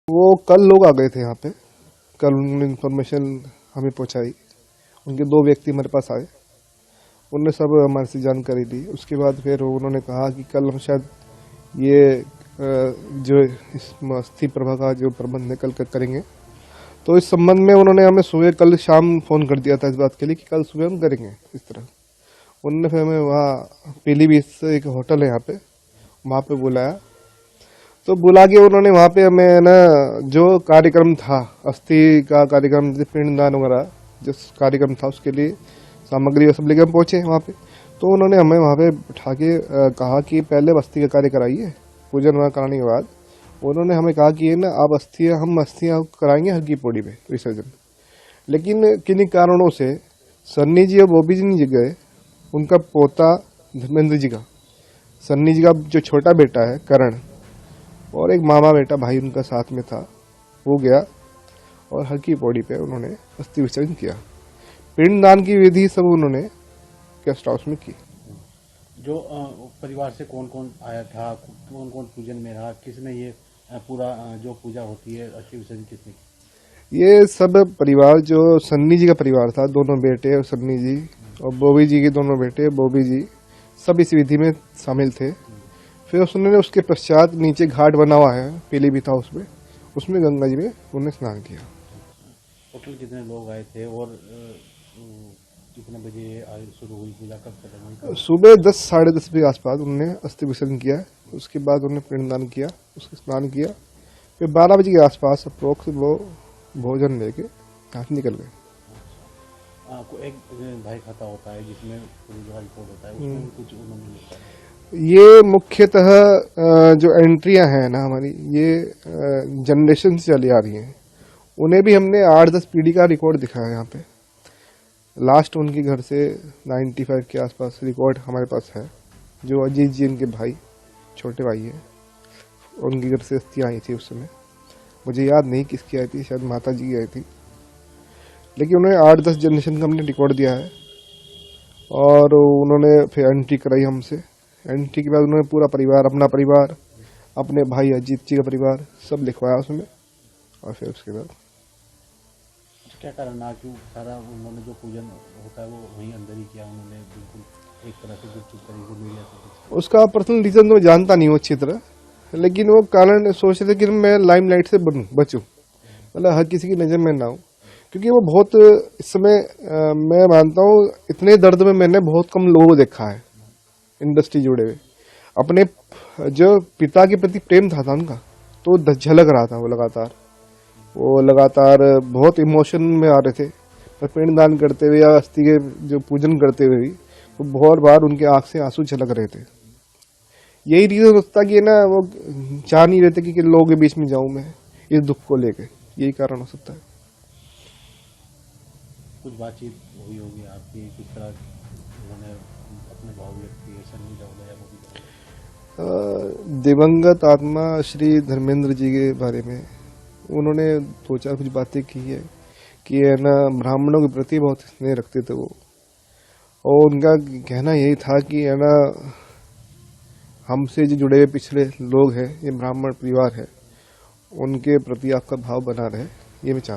वो कल लोग आ गए थे यहाँ पे। कल उन्होंने इन्फॉर्मेशन हमें पहुँचाई। उनके 2 व्यक्ति हमारे पास आए, उनने सब हमारे से जानकारी दी। उसके बाद फिर उन्होंने कहा कि कल हम शायद ये जो इस अस्थि प्रभा का जो प्रबंध है कल करेंगे। तो इस संबंध में उन्होंने हमें सुबह कल शाम फ़ोन कर दिया था इस बात के लिए कि कल सुबह हम करेंगे इस तरह। उन्होंने फिर हमें वहाँ पीलीभीत से एक होटल है यहाँ पे, वहाँ पे बुलाया। तो बुला के उन्होंने वहाँ पे हमें ना जो कार्यक्रम था, अस्थि का कार्यक्रम, पिंडदान वगैरह जो कार्यक्रम था उसके लिए सामग्री और सब लेकर हम पहुँचे वहाँ पे। तो उन्होंने हमें वहाँ पे बैठा के कहा कि पहले अस्थि का कार्य कराइए। पूजन वहाँ कराने के बाद उन्होंने हमें कहा कि ना आप हम अस्थियाँ कराएंगे हर की पौड़ी में विसर्जन। लेकिन किन्हीं कारणों से सन्नी जी और बॉबी जी नहीं गए। उनका पोता धर्मेंद्र जी का, सन्नी जी का जो छोटा बेटा है करण, और एक मामा बेटा भाई उनका साथ में था, वो गया और हर की पौड़ी पे उन्होंने अस्थि विसर्जन किया। पिंडदान की विधि सब उन्होंने गेस्ट हाउस में की। जो परिवार से कौन कौन आया था, कौन कौन पूजन में रहा, किसने ये पूरा जो पूजा होती है अस्थि विसर्जन किसने की? ये सब परिवार, जो सन्नी जी का परिवार था, दोनों बेटे और सन्नी जी, और बॉबी जी के दोनों बेटे बॉबी जी, सब इस विधि में शामिल थे। फिर उन्होंने उसके पश्चात नीचे घाट बना हुआ है पीलीभीत हाउस में, उसमें गंगा जी में उन्होंने स्नान किया। टोटल कितने लोग आए थे और कितने बजे शुरू हुई पूजा, कब खत्म हुई? सुबह 10 साढ़े 10 बजे आसपास उन्होंने अस्थि विसर्जन किया। उसके बाद उन्होंने पिंडदान किया, उसके स्नान किया। फिर 12 बजे के आसपास अप्रोक्स वो भोजन लेके यहाँ से निकल गए। एक भाई खाता होता है जिसमें पूरा रिकॉर्ड होता है, उसमें भी कुछ उन्होंने लिखा है? ये मुख्यतः जो एंट्रियां हैं ना हमारी, ये जनरेशन से चली आ रही हैं। उन्हें भी हमने 8-10 पीढ़ी का रिकॉर्ड दिखाया यहाँ पे। लास्ट उनके घर से 95 के आसपास रिकॉर्ड हमारे पास है। जो अजीत जी इनके भाई, छोटे भाई हैं, उनके घर से अस्थियाँ आई थी उस समय। मुझे याद नहीं किसकी आई थी, शायद माता जी की आई थी। लेकिन उन्होंने 8-10 जनरेशन का हमने रिकॉर्ड दिया है। और उन्होंने फिर एंट्री कराई हमसे। एंट्री के बाद उन्होंने पूरा परिवार, अपना परिवार, अपने भाई अजीत जी का परिवार सब लिखवाया उसमें। और फिर उसके बाद क्या कारण है कि सारा उन्होंने जो पूजन होता है वो वहीं अंदर ही किया उन्होंने, बिल्कुल एक तरह से गुपचुप तरीके से मीडिया से? उसका पर्सनल रीजन तो मैं जानता नहीं हूँ अच्छी तरह, लेकिन वो कारण सोच रहे थे कि मैं लाइमलाइट से बचूं, मतलब हर किसी की नज़र में ना हूँ। क्योंकि वो बहुत इस समय मैं मानता हूँ इतने दर्द में मैंने बहुत कम लोगों को देखा है इंडस्ट्री जुड़े हुए। अपने जो पिता के प्रति प्रेम था उनका, तो झलक रहा था। वो लगातार बहुत इमोशन में आ रहे थे। पर पिंडदान करते हुए या अस्थि के जो पूजन करते हुए भी वो बहुत बार उनके आंख से आंसू झलक रहे थे। यही रीजन होता कि ना वो चाह नहीं रहे थे कि लोगों के बीच में जाऊं मैं इस दुख को लेके, यही कारण हो सकता है। कुछ बातचीत हुई होगी आपकी, किस तरह उन्होंने अपने भाव व्यक्त किए, सन्नी जाओगे या वो? दिवंगत आत्मा श्री धर्मेंद्र जी के बारे में उन्होंने 2-4 कुछ बातें की है कि है ना ब्राह्मणों के प्रति बहुत स्नेह रखते थे वो। और उनका कहना यही था कि है ना हमसे जो जुड़े हुए पिछले लोग हैं, ये ब्राह्मण परिवार है, उनके प्रति आपका भाव बना रहे, ये मैं चाहता हूं।